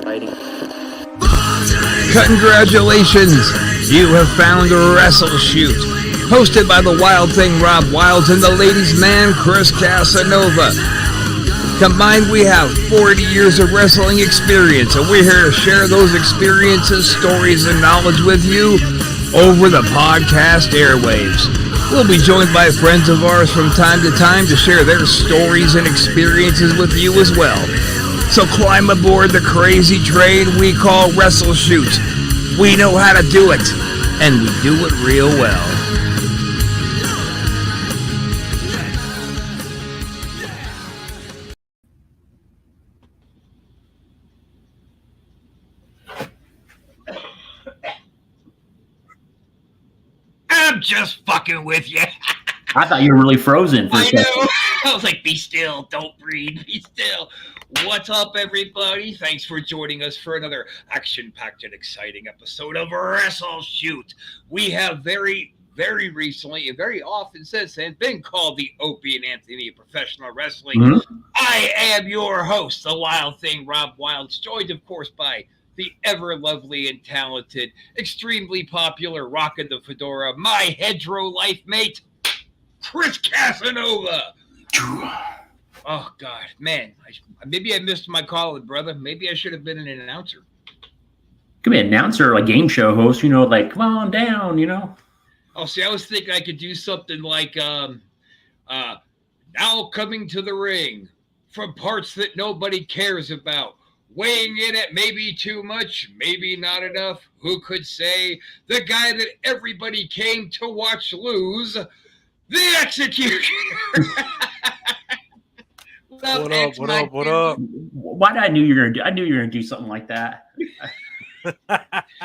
fighting. Congratulations! You have found WrestleShoot, hosted by the Wild Thing Rob Wilds and the ladies' man Chris Casanova. Combined, we have 40 years of wrestling experience, and we're here to share those experiences, stories, and knowledge with you over the podcast airwaves. We'll be joined by friends of ours from time to time to share their stories and experiences with you as well. So climb aboard the crazy train we call WrestleShoot. We know how to do it, and we do it real well. I'm just fucking with you. I thought you were really frozen for a second. I know. I was like, be still, don't breathe, be still. What's up, everybody? Thanks for joining us for another action-packed and exciting episode of WrestleShoot. We have very recently and very often since then been called the Opie and Anthony of professional wrestling. Mm-hmm. I am your host, the Wild Thing, Rob Wilds, joined, of course, by the ever-lovely and talented, extremely popular, rockin' the fedora, my hedgerow life mate, Chris Casanova. Oh, God, man. Maybe I missed my call, brother. Maybe I should have been an announcer. Could be an announcer, like game show host, like, come on down, Oh, see, I was thinking I could do something like, now coming to the ring from parts that nobody cares about. Weighing in at maybe too much, maybe not enough. Who could say? The guy that everybody came to watch lose, the Executioner. What up? Why did I knew you were gonna do something like that?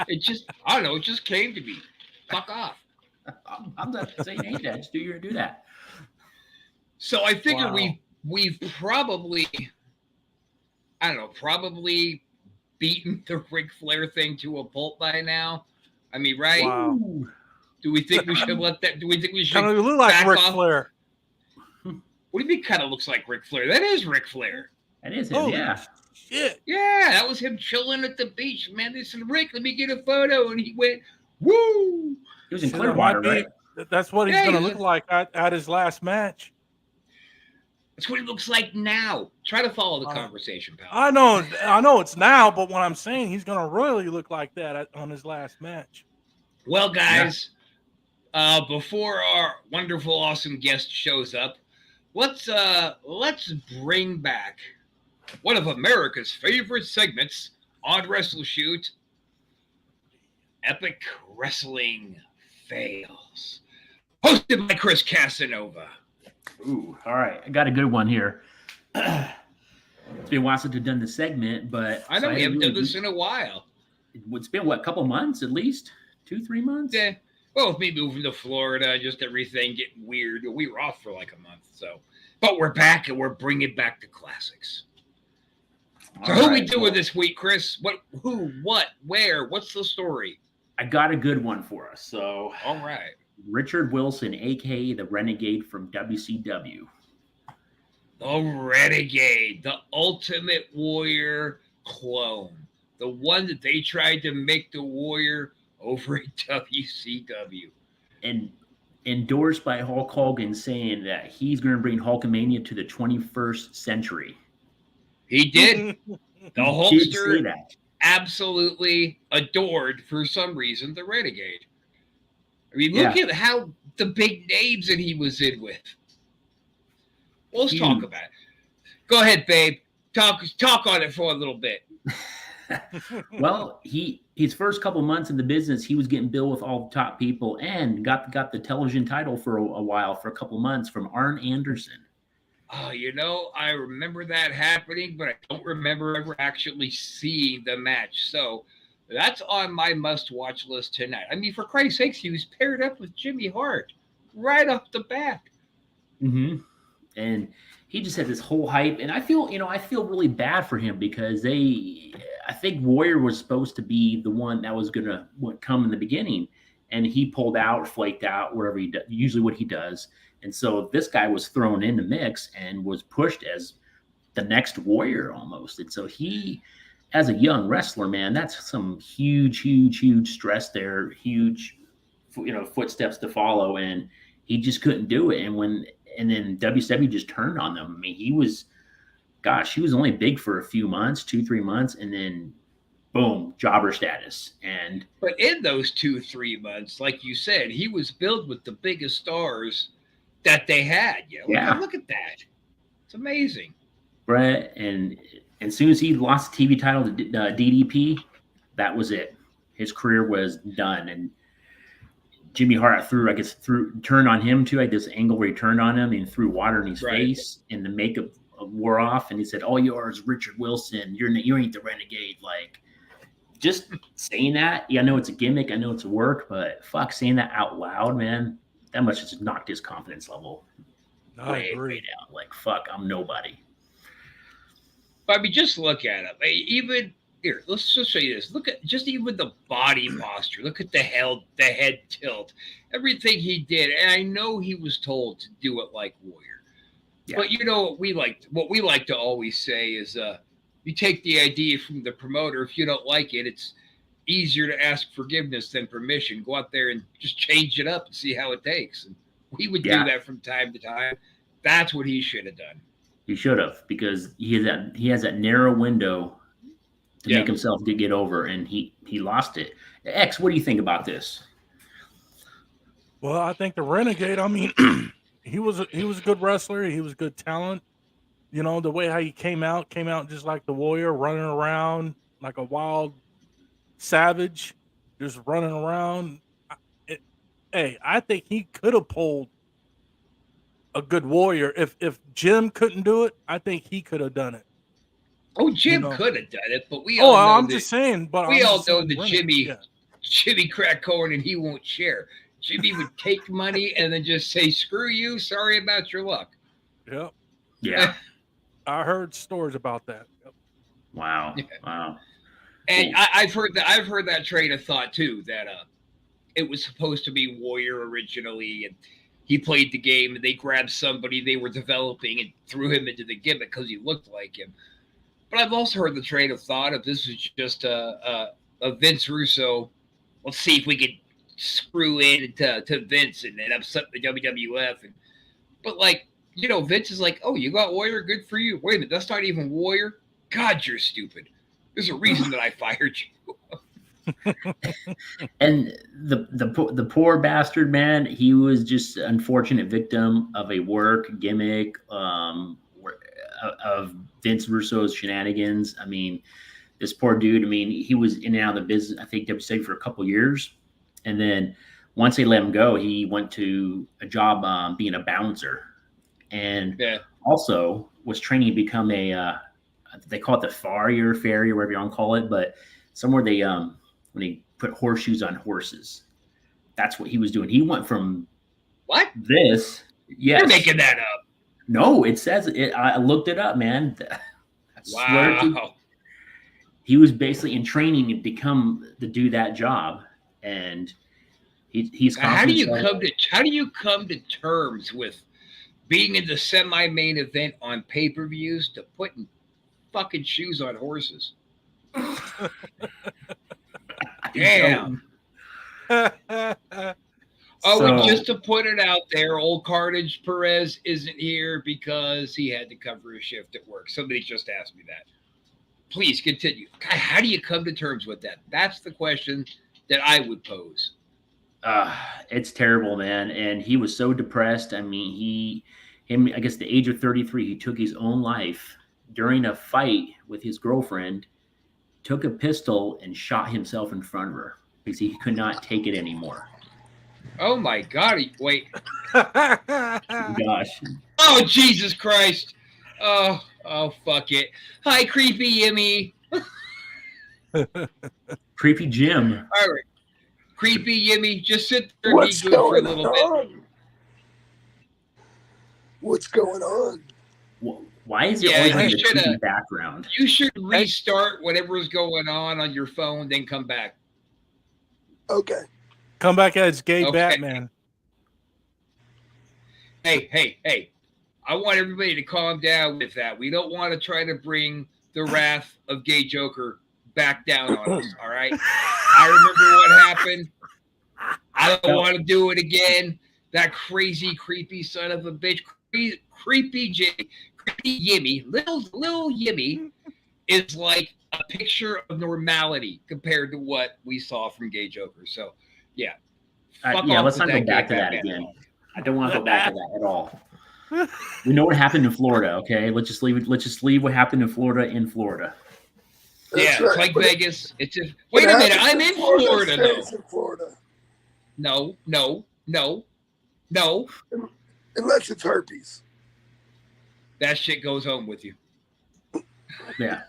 It just came to me. Fuck off. I'm not saying ain't that. Just you're gonna do that. So I figured we've probably beaten the Ric Flair thing to a pulp by now. I mean, right? Wow. Do we think we should let that? Do we think we should? Kind of look like Ric Flair. What do you mean? Kind of looks like Ric Flair? That is Ric Flair. That is him. Yeah. Shit. Yeah, that was him chilling at the beach, man. They said, "Rick, let me get a photo," and he went, "Woo!" He was in Clearwater, right? That's what he's going to look like at his last match. That's what he looks like now. Try to follow the conversation, pal. I know it's now, but what I'm saying, he's going to royally look like that on his last match. Well, guys, before our wonderful, awesome guest shows up, let's bring back one of America's favorite segments on WrestleShoot, Epic Wrestling Fails, hosted by Chris Casanova. Ooh, all right. I got a good one here. It's been a while since we've done the segment, but I know we haven't done this in a while. It's been, a couple months at least? 2-3 months? Yeah. Well, with me moving to Florida, just everything getting weird. We were off for like a month, so. But we're back, and we're bringing back the classics. So who we doing this week, Chris? What, who, what, where? What's the story? I got a good one for us. So, all right. Richard Wilson, a.k.a. the Renegade from WCW. The Renegade, the Ultimate Warrior clone. The one that they tried to make the Warrior over at WCW. And endorsed by Hulk Hogan, saying that he's going to bring Hulkamania to the 21st century. He did. The Hulkster absolutely adored, for some reason, the Renegade. I mean, look at how the big names that he was in with. Well, let's talk about it. Go ahead, babe. Talk on it for a little bit. Well, his first couple months in the business, he was getting billed with all the top people and got the television title for a while, for a couple months, from Arn Anderson. Oh, I remember that happening, but I don't remember ever actually seeing the match. So that's on my must-watch list tonight. I mean, for Christ's sakes, he was paired up with Jimmy Hart right off the bat. Mm-hmm. And he just had this whole hype, and I feel really bad for him because I think Warrior was supposed to be the one that was going to come in the beginning, and he pulled out, flaked out, whatever he does, usually what he does. And so this guy was thrown in the mix and was pushed as the next Warrior almost. And so he as a young wrestler, man, that's some huge stress there, huge, footsteps to follow, and he just couldn't do it. And then WCW just turned on them. I mean, he was only big for a few months, 2-3 months, and then boom, jobber status. And But in those 2-3 months, like you said, he was billed with the biggest stars that they had. Yeah. Look at that. It's amazing. Brett, and as soon as he lost the TV title to DDP, that was it. His career was done. And Jimmy Hart turned on him too. Like this angle where he turned on him and threw water in his face, and the makeup wore off, and he said, "All yours, Richard Wilson. You ain't the renegade." Like, just saying that. Yeah, I know it's a gimmick. I know it's a work, but fuck, saying that out loud, man, that much just knocked his confidence level way down. Like, fuck, I'm nobody. I mean, just look at him. Even here, let's just show you this. Look at just even the body posture. Look at the head tilt, everything he did. And I know he was told to do it like Warrior. Yeah. But you know what we like to always say is, you take the idea from the promoter. If you don't like it, it's easier to ask forgiveness than permission. Go out there and just change it up and see how it takes. And we would do that from time to time. That's what he should have done. He should have, because he has that narrow window to make himself get over, and he lost it. X, what do you think about this? Well, I think the Renegade, I mean, he was a good wrestler. He was good talent. You know, the way how he came out just like the Warrior, running around like a wild savage, just running around. I think he could have pulled a good Warrior. If Jim couldn't do it, I think he could have done it. Oh, Jim could have done it, but we all know I'm just saying. But we all know that Jimmy crack corn and he won't share. Jimmy would take money and then just say, "Screw you, sorry about your luck." Yep. Yeah. I heard stories about that. Yep. Wow. Yeah. Wow. And I've heard that train of thought too, that it was supposed to be Warrior originally, and he played the game, and they grabbed somebody they were developing and threw him into the gimmick because he looked like him. But I've also heard the train of thought of this was just a Vince Russo. Let's see if we could screw in to Vince and upset the WWF. But like, you know, Vince is like, "Oh, you got Warrior? Good for you." Wait a minute, that's not even Warrior? God, you're stupid. There's a reason that I fired you. And the poor bastard, man, he was just an unfortunate victim of a work gimmick of Vince Russo's shenanigans. I mean, this poor dude, I mean, he was in and out of the business, I think, WCW for a couple years. And then once they let him go, he went to a job being a bouncer. And also was training to become they call it the farrier, whatever you want to call it. But somewhere when they put horseshoes on horses, that's what he was doing. He went from this. Yes. You're making that up. No, it says it. I looked it up, man. Wow. He was basically in training to do that job, and he's. How do you come to terms with being in the semi-main event on pay-per-views to putting fucking shoes on horses? Damn. And just to put it out there, old Carnage Perez isn't here because he had to cover his shift at work. Somebody just asked me that. Please continue. God, how do you come to terms with that? That's the question that I would pose. It's terrible, man. And he was so depressed. I mean, I guess the age of 33, he took his own life during a fight with his girlfriend, took a pistol and shot himself in front of her because he could not take it anymore. Oh my God! Wait. Gosh. Oh Jesus Christ! Oh fuck it! Hi, creepy Yimmy. Creepy Jim. All right, creepy Yimmy, just sit there and be good for a little bit. What's going on? Why is it always like a creepy background? You should restart whatever's going on your phone, then come back. Okay. Come back as gay Batman. Hey. I want everybody to calm down with that. We don't want to try to bring the wrath of gay Joker back down on us. All right. I remember what happened. I don't want to do it again. That crazy, creepy son of a bitch, creepy Yimmy, little Yimmy, is like a picture of normality compared to what we saw from Gay Joker. So, yeah. Let's not go back to that again. I don't want to go back to that at all. We know what happened in Florida, okay? Let's just leave it. Let's just leave what happened in Florida in Florida. That's right. It's like Vegas. It's just wait a minute. I'm in Florida though. In Florida. No. Unless it's herpes. That shit goes home with you. Yeah.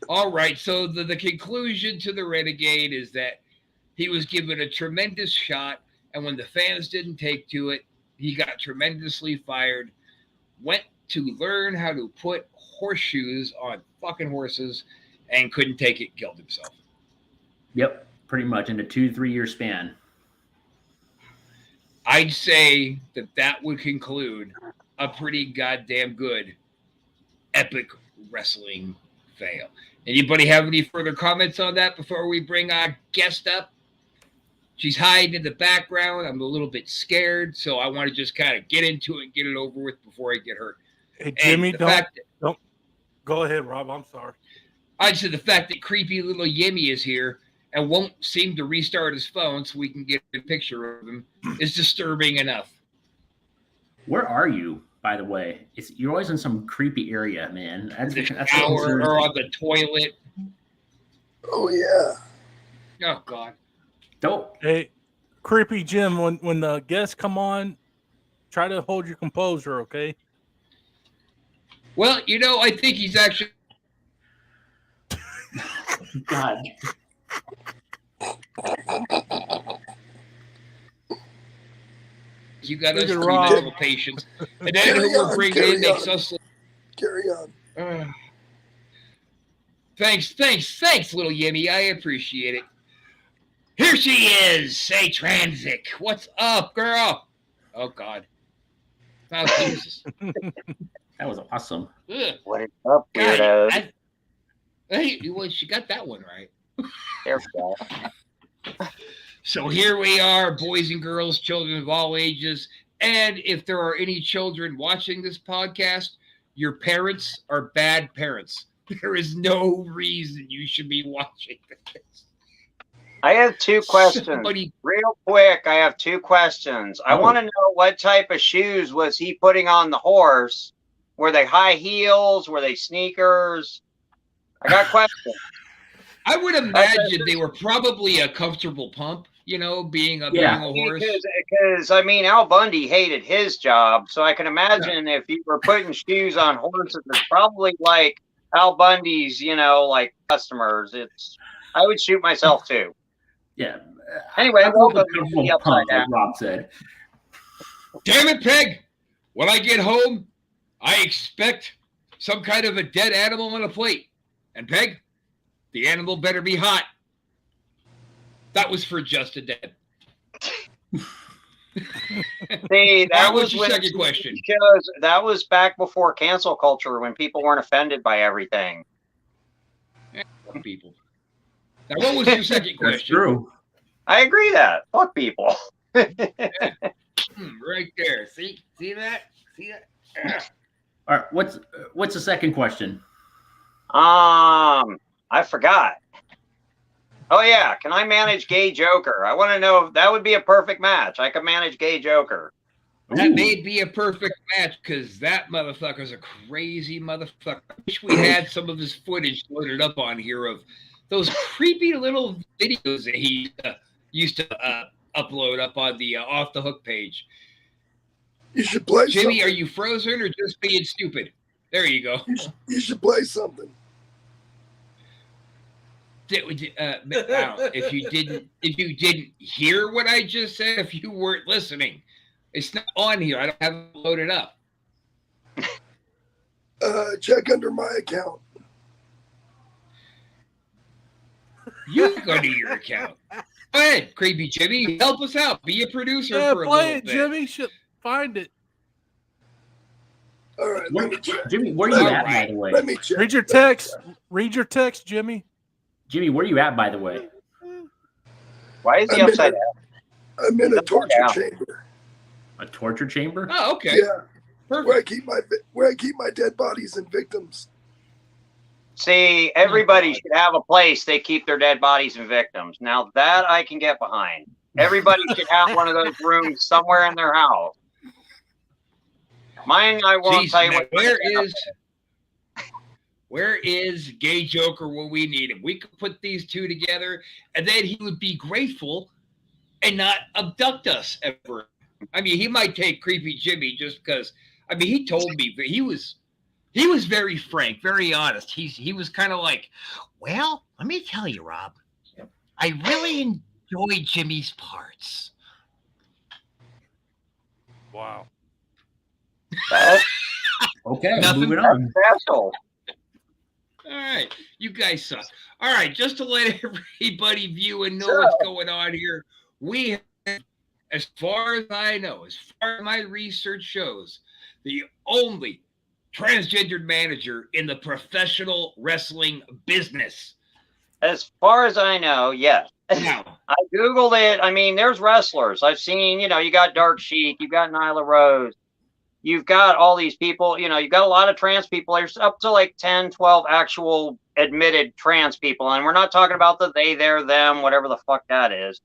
All right. So the conclusion to the Renegade is that he was given a tremendous shot, and when the fans didn't take to it, he got tremendously fired. Went to learn how to put horseshoes on fucking horses, and couldn't take it. Killed himself. Yep. Pretty much in a 2-3 year span. I'd say that would conclude a pretty goddamn good epic wrestling fail. Anybody have any further comments on that before we bring our guest up? She's hiding in the background. I'm a little bit scared, so I want to just kind of get into it and get it over with before I get hurt. Hey, Jimmy, don't. Go ahead, Rob. I'm sorry. I'd say the fact that creepy little Yimmy is here and won't seem to restart his phone so we can get a picture of him is disturbing enough. Where are you, by the way? You're always in some creepy area, man. That's the shower or on the toilet. Oh, yeah. Oh, God. Don't. Hey, creepy Jim, when the guests come on, try to hold your composure, okay? Well, I think he's actually... God. You got us 3 medical patients. And then who we're bringing in makes us... Carry on. Thanks, little Yimmy. I appreciate it. Here she is, Satranic. What's up, girl? Oh, God. Oh, Jesus. That was awesome. Ugh. What is up, weirdos? Well, she got that one right. There we go. So here we are, boys and girls, children of all ages. And if there are any children watching this podcast, your parents are bad parents. There is no reason you should be watching this. I have 2 questions. Real quick, I have 2 questions. I want to know what type of shoes was he putting on the horse? Were they high heels? Were they sneakers? I got questions. I would imagine they were probably a comfortable pump, being a horse. Because, Al Bundy hated his job, so I can imagine if you were putting shoes on horses, it's probably like Al Bundy's, like customers. I would shoot myself too. Yeah. Anyway, welcome to the Upside Down. Like Rob said. Damn it, Peg! When I get home, I expect some kind of a dead animal on a plate. And Peg, the animal better be hot. That was for Just a Dead. See, that was your second question. Because that was back before cancel culture when people weren't offended by everything. Fuck people. Now, what was your second question? That's true. I agree that. Fuck people. Right there. See that? All right. What's the second question? I forgot. Oh yeah, can I manage Gay Joker? I want to know if that would be a perfect match. I could manage Gay Joker. That may be a perfect match because that motherfucker's a crazy motherfucker. I wish we had some of his footage loaded up on here of those creepy little videos that he used to upload up on the Off the Hook page. You should play Jimmy, something. are you frozen or just being stupid? There you go. You should play something. If you didn't hear what I just said, if you weren't listening, it's not on here. I don't have it loaded up. Check under my account. You go to your account. Go ahead, creepy Jimmy. Help us out. Be a producer for a little play it, bit. Jimmy. Should find it. All right, let me check. Jimmy, where are you at, by the way? Let me check. Read your text. Read your text, Jimmy. Jimmy, where are you at, by the way? Why is he upside down? I'm in a torture chamber. A torture chamber? Oh, okay. Yeah, Perfect. where I keep my dead bodies and victims. See, everybody should have a place they keep their dead bodies and victims. Now that I can get behind. Everybody should have one of those rooms somewhere in their house. Mine, I won't tell you what. Where is Gay Joker when we need him? We could put these two together, and then he would be grateful and not abduct us ever. I mean, he might take Creepy Jimmy just because. I mean, he told me he was very frank, very honest. He was kind of like, well, let me tell you, Rob, I really enjoy Jimmy's parts. Wow. Okay, Nothing moving on. Special. All right, you guys suck. All right, just to let everybody view and know what's going on here, we have, as far as I know, as far as my research shows, the only transgendered manager in the professional wrestling business. As far as I know, yes. Now, I Googled it. I mean, there's wrestlers. I've seen, you got Dark Sheik, you've got Nyla Rose. You've got all these people, you've got a lot of trans people. There's up to like 10, 12 actual admitted trans people. And we're not talking about the they, their, them, whatever the fuck that is.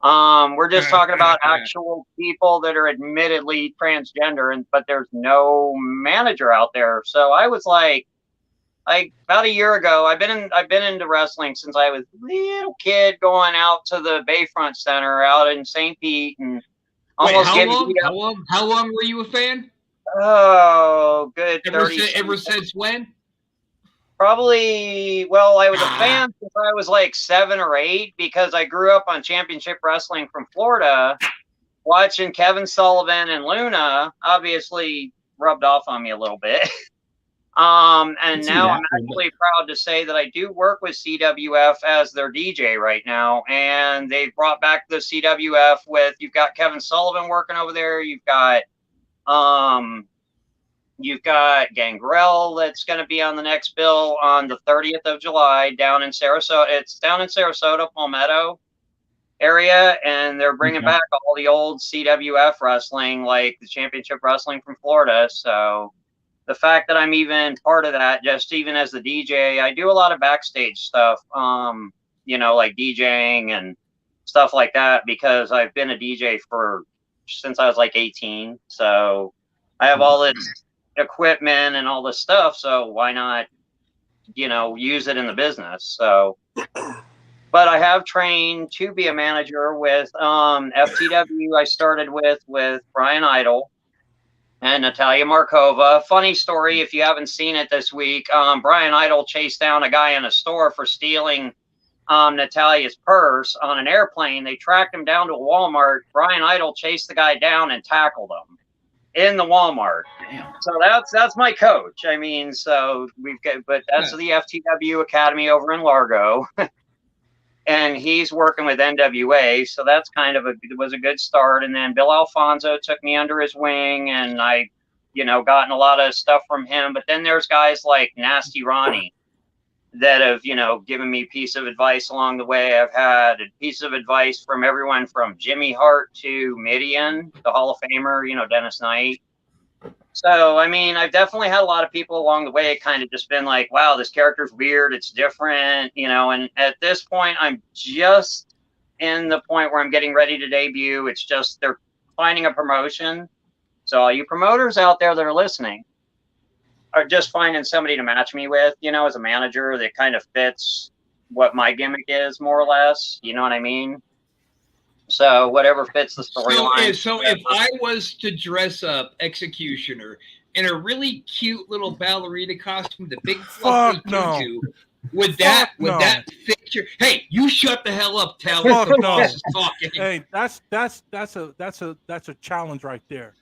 We're just talking about actual people that are admittedly transgender, but there's no manager out there. So I was like about a year ago, I've been into wrestling since I was a little kid, going out to the Bayfront Center out in St. Pete and almost how long were you a fan? Oh, good. Ever since when? Probably, well, I was a fan since I was like 7 or 8 because I grew up on Championship Wrestling from Florida, watching Kevin Sullivan and Luna. Obviously rubbed off on me a little bit. And now I'm actually proud to say that I do work with CWF as their DJ right now. And they've brought back the CWF you've got Kevin Sullivan working over there. You've got Gangrel that's going to be on the next bill on the 30th of July down in Sarasota. It's down in Sarasota, Palmetto area. And they're bringing back all the old CWF wrestling, like the Championship Wrestling from Florida. So the fact that I'm even part of that, just even as the DJ, I do a lot of backstage stuff, like DJing and stuff like that, because I've been a DJ since I was like 18. So I have all this equipment and all this stuff. So why not, use it in the business? So, but I have trained to be a manager with FTW. I started with Brian Idol and Natalia Markova. Funny story, if you haven't seen it this week, Brian Idol chased down a guy in a store for stealing Natalia's purse on an airplane. They tracked him down to a Walmart. Brian Idol chased the guy down and tackled him in the Walmart. Damn. So that's my coach. I mean, so but that's the FTW Academy over in Largo. And he's working with NWA, so that's was a good start. And then Bill Alfonso took me under his wing, and I, gotten a lot of stuff from him. But then there's guys like Nasty Ronnie that have, given me a piece of advice along the way. I've had a piece of advice from everyone from Jimmy Hart to Midian, the Hall of Famer, Dennis Knight. So, I mean, I've definitely had a lot of people along the way kind of just been like, wow, this character's weird. It's different, and at this point, I'm just in the point where I'm getting ready to debut. It's just they're finding a promotion. So all you promoters out there that are listening are just finding somebody to match me with, as a manager that kind of fits what my gimmick is, more or less. You know what I mean? So whatever fits the storyline. So if I was to dress up Executioner in a really cute little ballerina costume, the big fluffy tutu, would that fit your? Hey, you shut the hell up, Tal. The boss is talking. Hey, that's a challenge right there.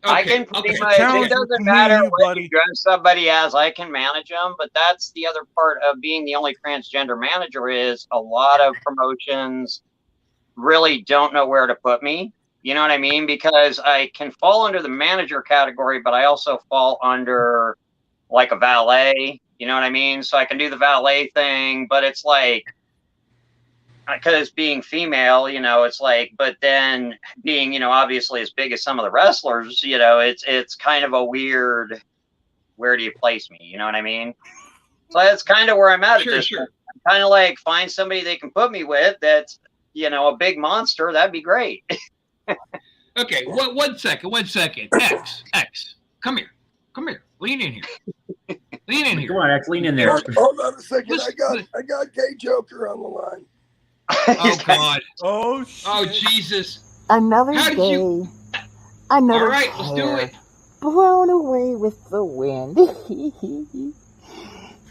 Okay, I can pretty much. It doesn't matter what you dress somebody as. I can manage them, but that's the other part of being the only transgender manager is a lot of promotions really don't know where to put me. You know what I mean? Because I can fall under the manager category, but I also fall under like a valet. You know what I mean? So I can do the valet thing, but it's like, because being female, you know, it's like, but then being, you know, obviously as big as some of the wrestlers, you know, it's kind of a weird, where do you place me? You know what I mean? So that's kind of where I'm at this point. I'm kind of like, find somebody they can put me with that's, you know, a big monster. That'd be great. Okay, one second. X, come here. Lean in here. Come on, X, lean in there. Hold on a second. I got Gay Joker on the line. Oh God. Oh shit. Oh Jesus. Another day. Another All right, let's do it. Blown away with the wind.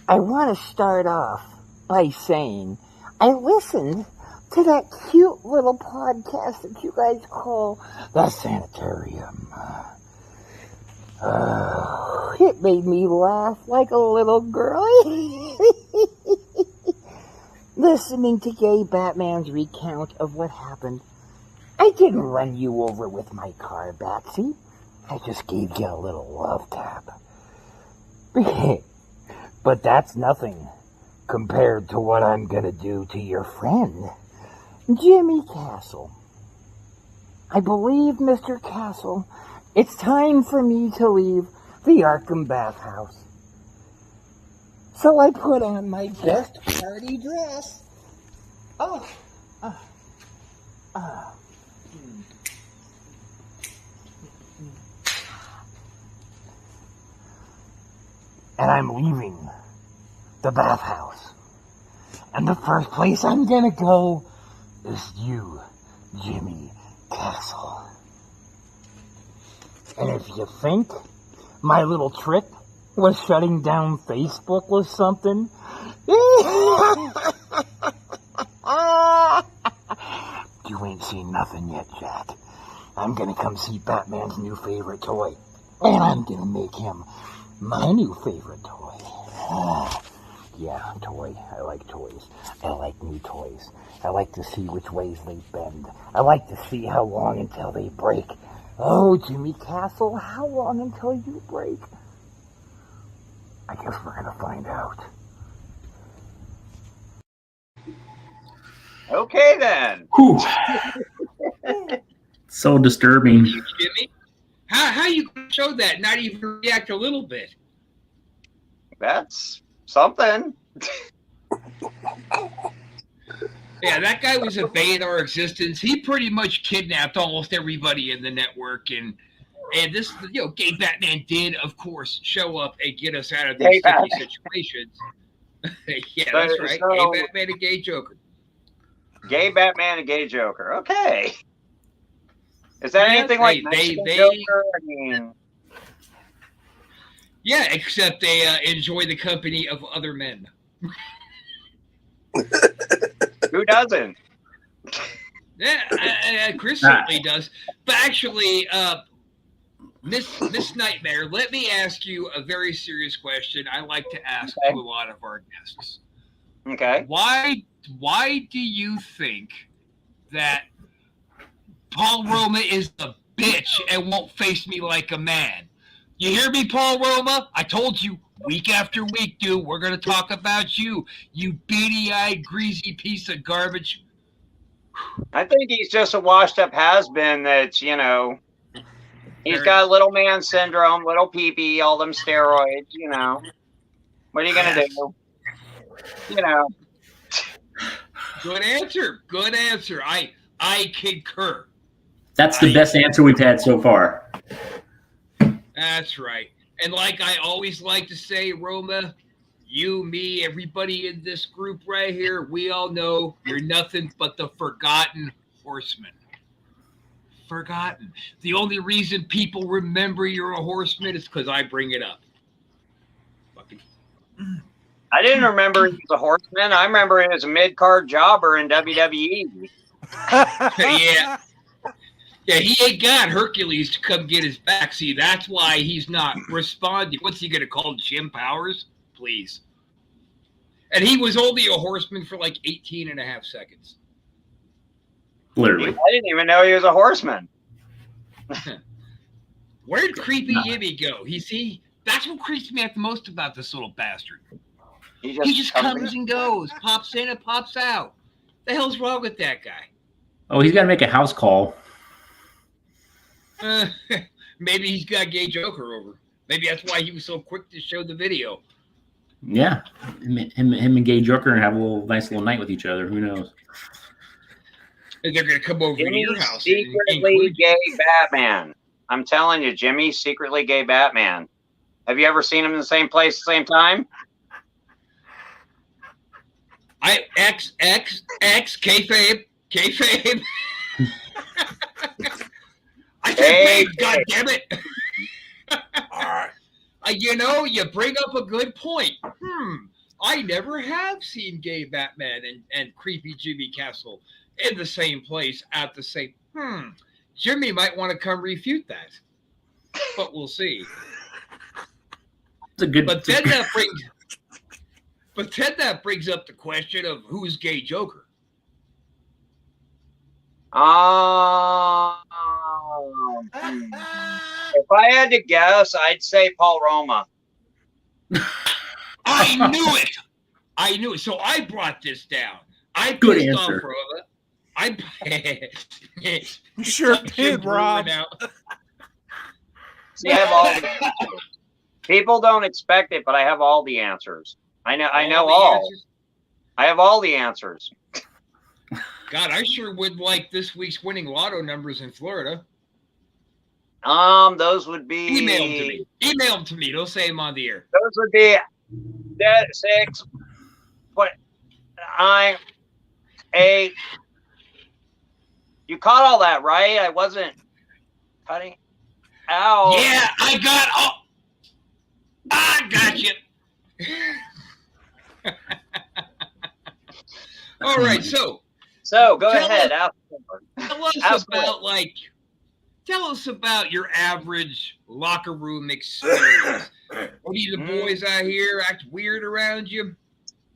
I want to start off by saying I listened to that cute little podcast that you guys call The Sanitarium. It made me laugh like a little girl. Listening to Gay Batman's recount of what happened. I didn't run you over with my car, Batsy. I just gave you a little love tap. But that's nothing compared to what I'm gonna do to your friend, Jimmy Castle. I believe, Mr. Castle, it's time for me to leave the Arkham bathhouse. So I put on my best party dress. And I'm leaving the bathhouse. And the first place I'm gonna go is you, Jimmy Castle. And if you think my little trick was shutting down Facebook was something, you ain't seen nothing yet, Jack. I'm gonna come see Batman's new favorite toy. And I'm gonna make him my new favorite toy. Yeah, toy. I like toys. I like new toys. I like to see which ways they bend. I like to see how long until they break. Oh, Jimmy Castle, how long until you break? I guess we're gonna find out. Okay, then. Whew. So disturbing. Jimmy, how you gonna show that? Not even react a little bit. That's something. Yeah, that guy was a bane in our existence. He pretty much kidnapped almost everybody in the network, and this, you know, Gay Batman did, of course, show up and get us out of these sticky situations. Yeah, that's right. So, Gay Batman and Gay Joker. Gay Batman and Gay Joker. Okay. Is that anything like they Joker? I mean, yeah, except they enjoy the company of other men. who doesn't? Yeah, Chris certainly does. But actually, Miss Nightmare, let me ask you a very serious question I like to ask to a lot of our guests. Okay. Why do you think that Paul Roma is a bitch and won't face me like a man? You hear me, Paul Roma? I told you, week after week, dude, we're going to talk about you, you beady-eyed, greasy piece of garbage. I think he's just a washed-up has-been that's, you know, he's got little man syndrome, little pee-pee, all them steroids, you know. What are you going to do? You know. Good answer. Good answer. I concur. That's the best answer we've had so far. That's right. And like I always like to say, Roma, you, me, everybody in this group right here, we all know you're nothing but the forgotten horseman. Forgotten. The only reason people remember you're a horseman is because I bring it up. Fucking. I didn't remember he was a horseman. I remember him as a mid-card jobber in WWE. Yeah. Yeah, he ain't got Hercules to come get his back. See, that's why he's not responding. What's he going to call Jim Powers? Please. And he was only a horseman for like 18 and a half seconds. Literally. I didn't even know he was a horseman. Where'd Creepy Yimmy go? That's what creeps me out the most about this little bastard. He just comes and goes, pops in and pops out. The hell's wrong with that guy? Oh, he's got to make a house call. Maybe he's got Gay Joker over. Maybe that's why he was so quick to show the video. Yeah, him and Gay Joker have a nice little night with each other. Who knows? They're going to come over to your house. Secretly gay Batman. I'm telling you, Jimmy's secretly gay Batman. Have you ever seen him in the same place at the same time? Kayfabe. I said Hey, God damn it. All right. You bring up a good point. I never have seen gay Batman and creepy Jimmy Castle in the same place at the same. Jimmy might want to come refute that, but we'll see. It's a good. But then that brings up the question of who's Gay Joker. If I had to guess, I'd say Paul Roma. I knew it. So I brought this down. I Good pissed answer. off Roma. You sure did, Rob. See, I have all the answers. People don't expect it, but I have all the answers. I know all. Answers? I have all the answers. God, I sure would like this week's winning lotto numbers in Florida. Those would be Email them to me. Don't say them on the air. Those would be 6, 9, 8. You caught all that, right? I wasn't cutting out. Yeah, I got you. All right, so go ahead. Tell us about your average locker room experience. Any of the boys out here act weird around you?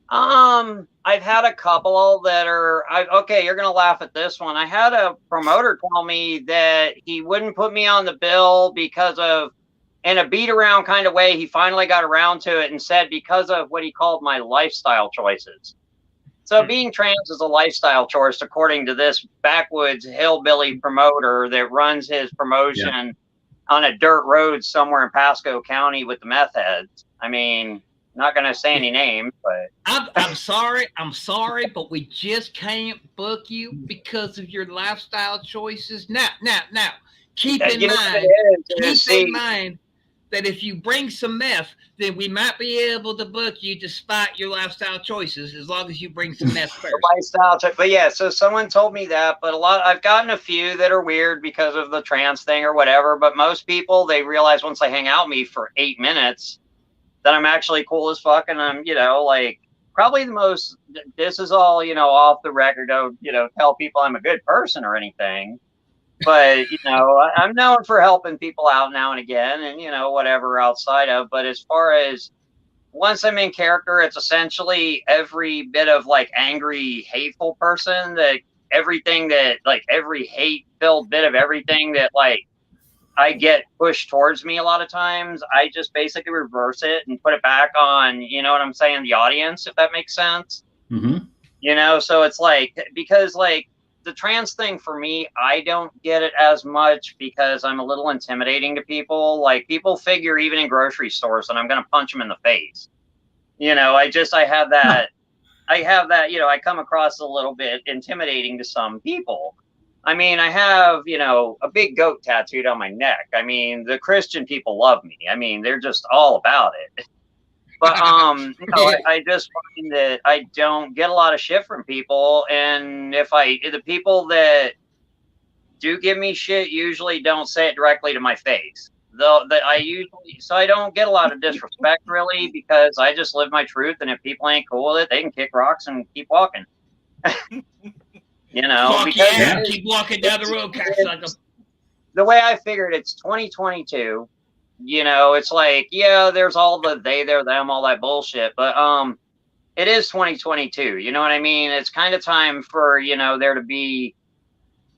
I've had a couple that are okay, you're gonna laugh at this one. I had a promoter tell me that he wouldn't put me on the bill because of, in a beat around kind of way, he finally got around to it and said because of what he called my lifestyle choices. So being trans is a lifestyle choice, according to this backwoods hillbilly promoter that runs his promotion on a dirt road somewhere in Pasco County with the meth heads. I mean, not going to say any names, but I'm sorry, but we just can't book you because of your lifestyle choices. Now, keep in mind that if you bring some meth, then we might be able to book you despite your lifestyle choices, as long as you bring some meth first. But yeah, so someone told me that, but I've gotten a few that are weird because of the trans thing or whatever, but most people, they realize once they hang out with me for 8 minutes that I'm actually cool as fuck, and I'm, probably the most, this is all, off the record, don't, tell people I'm a good person or anything. But, I'm known for helping people out now and again and, whatever outside of. But as far as once I'm in character, it's essentially every bit of angry, hateful person, that everything that every hate filled bit of everything that I get pushed towards me a lot of times. I just basically reverse it and put it back on, what I'm saying, the audience, if that makes sense. Mm-hmm. So it's because the trans thing for me, I don't get it as much because I'm a little intimidating to people. People figure even in grocery stores that I'm going to punch them in the face. I have that, I come across a little bit intimidating to some people. I mean, I have, a big goat tattooed on my neck. I mean, the Christian people love me. I mean, they're just all about it. But I just find that I don't get a lot of shit from people, and the people that do give me shit usually don't say it directly to my face. So I don't get a lot of disrespect really, because I just live my truth, and if people ain't cool with it, they can kick rocks and keep walking. Keep walking down the road, cocksucker. The way I figured, it's 2022. It's there's all the they, their, them, all that bullshit. But it is 2022. You know what I mean? It's kind of time for, there to be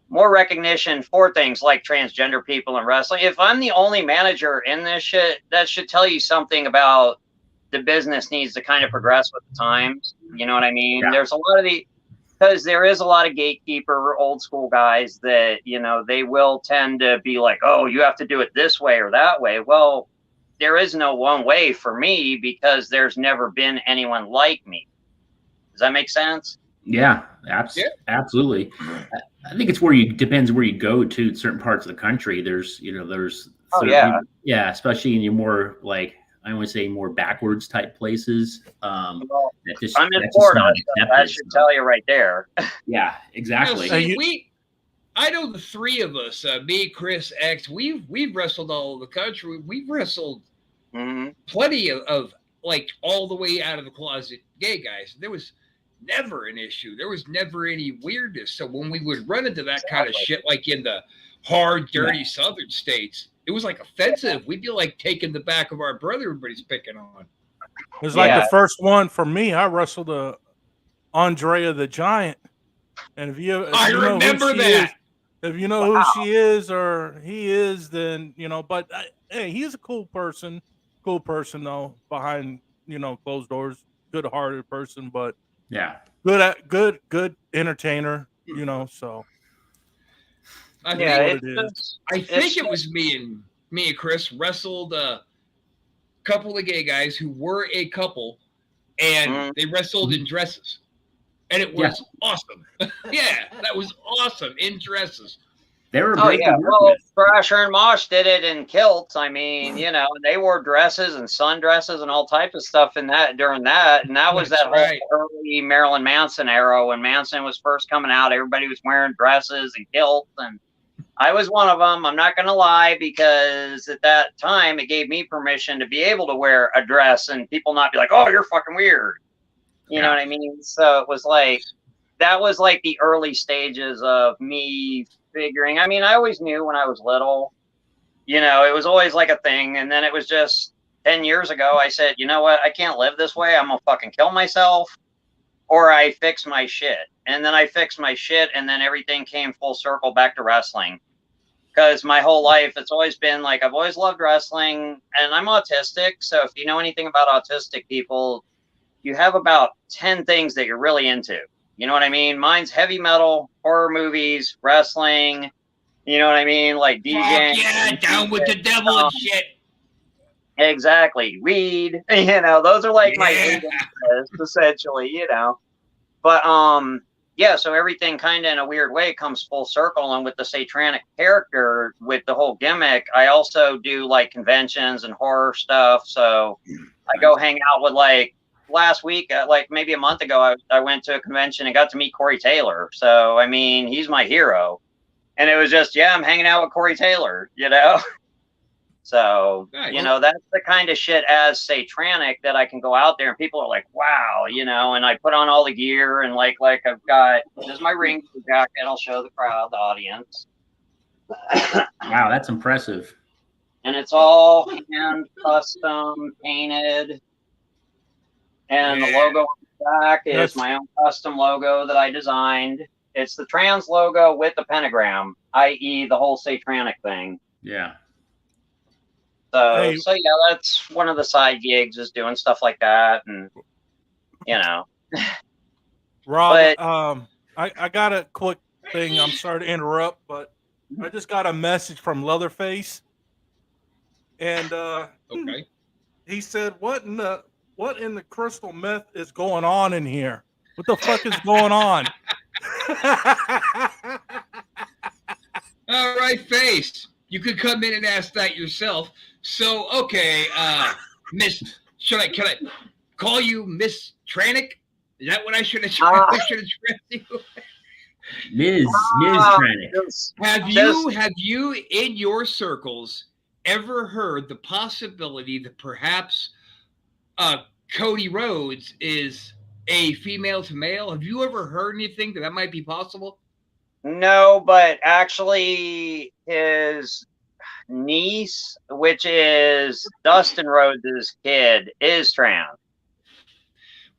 more recognition for things like transgender people in wrestling. If I'm the only manager in this shit, that should tell you something about the business needs to kind of progress with the times. You know what I mean? Yeah. There's a lot of because there is a lot of gatekeeper old school guys that, you know, they will tend to be like, oh, you have to do it this way or that way. Well, there is no one way for me because there's never been anyone like me. Does that make sense? Yeah, absolutely. I think it's depends where you go to certain parts of the country. There's especially in your more like, I want to say more backwards type places. I'm in Florida, so that should tell you right there. Yeah, exactly. I know the three of us, me, Chris, X, we've wrestled all over the country. We've wrestled plenty of like all the way out of the closet gay guys. There was never an issue. There was never any weirdness. So when we would run into that kind of shit, like in the hard, dirty southern states, it was like offensive. We'd be like taking the back of our brother everybody's picking on. It was like the first one for me. I wrestled Andrea the Giant, and if you remember that. If you know who she is or he is, then you know. But hey, he's a cool person though. Behind closed doors, good-hearted person, but good entertainer. So. I think it was me and Chris wrestled a couple of gay guys who were a couple, and they wrestled in dresses, and it was awesome. That was awesome in dresses. They were well, Thrasher and Mosh did it in kilts. I mean, they wore dresses and sundresses and all types of stuff during that, and that was whole early Marilyn Manson era when Manson was first coming out. Everybody was wearing dresses and kilts, and I was one of them. I'm not going to lie, because at that time it gave me permission to be able to wear a dress and people not be like, "Oh, you're fucking weird." You know what I mean? So it was like that was like the early stages of me figuring. I mean, I always knew when I was little, it was always like a thing. And then it was just 10 years ago, I said, you know what? I can't live this way. I'm going to fucking kill myself, or I fix my shit. And then I fixed my shit, and then everything came full circle back to wrestling. Because my whole life, it's always been like, I've always loved wrestling, and I'm autistic. So if you know anything about autistic people, you have about 10 things that you're really into. You know what I mean? Mine's heavy metal, horror movies, wrestling. You know what I mean? Like DJing. Yeah, down with the devil and shit. Exactly. Weed. Those are like my interests, essentially, But so everything kind of in a weird way comes full circle. And with the Satranic character, with the whole gimmick, I also do like conventions and horror stuff. So I go hang out with last week, like maybe a month ago, I went to a convention and got to meet Corey Taylor. So, I mean, he's my hero. And it was just, I'm hanging out with Corey Taylor, So, that's the kind of shit as Satranic that I can go out there and people are like, wow, and I put on all the gear and like I've got, this is my ring jacket. I'll show the crowd, the audience. Wow, that's impressive. And it's all hand custom painted. And the logo on the back is my own custom logo that I designed. It's the trans logo with the pentagram, i.e. the whole Satranic thing. Yeah. So that's one of the side gigs, is doing stuff like that. And, Rob, I got a quick thing. I'm sorry to interrupt, but I just got a message from Leatherface. And he said, what in the crystal meth is going on in here? What the fuck is going on? All right, Face. You could come in and ask that yourself. So, okay, Miss, can I call you Miss Tranic? Is that what I should have addressed you? Ms. Tranic. Have you in your circles ever heard the possibility that perhaps Cody Rhodes is a female to male? Have you ever heard anything that might be possible? No, but actually his niece, which is Dustin Rhodes' kid, is trans.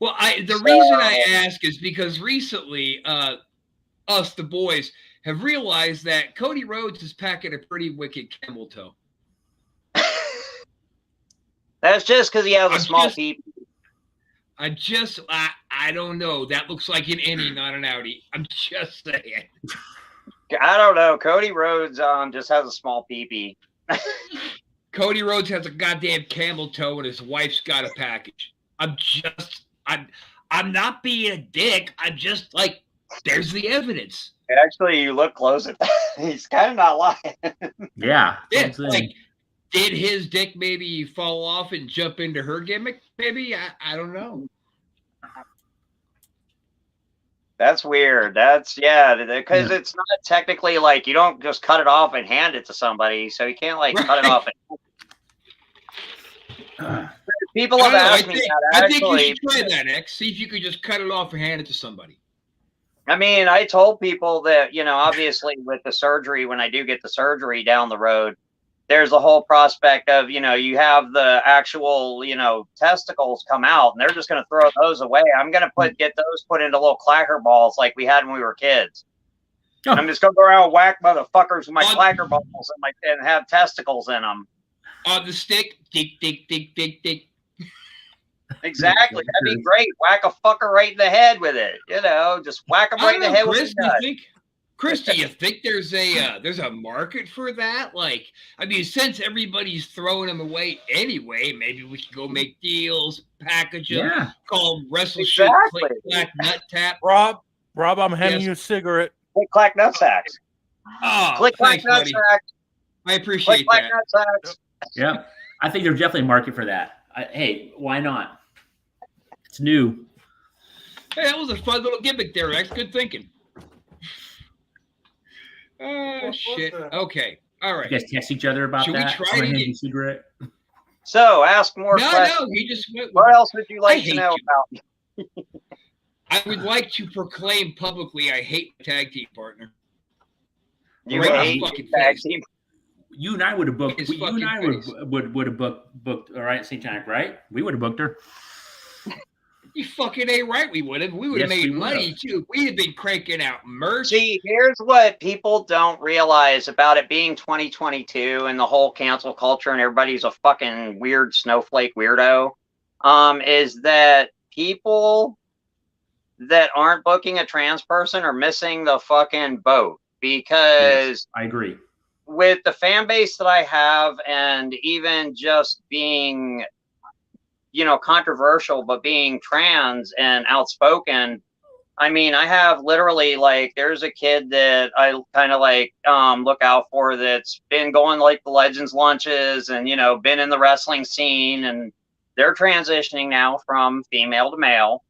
Well, the reason I ask is because recently us, the boys, have realized that Cody Rhodes is packing a pretty wicked camel toe. That's just because he has a small peep. I don't know. That looks like an innie, not an outie. I'm just saying. I don't know. Cody Rhodes just has a small peepee. Cody Rhodes has a goddamn camel toe, and his wife's got a package. I'm not being a dick. I'm just like, there's the evidence. Actually, you look close at that. He's kind of not lying. Yeah. Like, did his dick maybe fall off and jump into her gimmick? Maybe I don't know. That's weird. Because it's not technically like you don't just cut it off and hand it to somebody, so you can't like cut it off. People have asked me that. I think you should try that, X. See if you could just cut it off and hand it to somebody. I mean, I told people that, obviously with the surgery, when I do get the surgery down the road, there's the whole prospect of, you have the actual, testicles come out and they're just going to throw those away. I'm going to get those put into little clacker balls like we had when we were kids. Oh. I'm just going to go around and whack motherfuckers with my clacker balls and have testicles in them. On the stick, dick, dick, dick, dick, dick. Exactly. That'd be great. Whack a fucker right in the head with it. Just whack them right in the head with it. Chris, do you think there's a market for that? Like, I mean, since everybody's throwing them away anyway, maybe we can go make deals, package them, call them WrestleShoot, Click Clack Nut Tap. Rob, I'm handing you a cigarette. Click Clack Nut Sacks. Oh, Click Clack Nut Sacks. I appreciate Click that. Clack Nut Sacks. Yeah, I think there's definitely a market for that. Hey, why not? It's new. Hey, that was a fun little gimmick there, X. Good thinking. Oh, shit. Okay. All right. You guys text each other about that? Should we try to get... cigarette? So, ask more questions. No, he just went... What else would you like to know about? I would like to proclaim publicly I hate my tag team partner. You hate tag team? You and I would have booked. You and I would have booked. All right, St. Tank, right? We would have booked her. You fucking ain't right. We would have. We would have made money too. We'd have been cranking out merch. See, here's what people don't realize about it being 2022 and the whole cancel culture and everybody's a fucking weird snowflake weirdo. Is that people that aren't booking a trans person are missing the fucking boat because I agree. With the fan base that I have and even just being, controversial, but being trans and outspoken, I mean, I have literally there's a kid that I kind of look out for that's been going the Legends lunches and, been in the wrestling scene and they're transitioning now from female to male.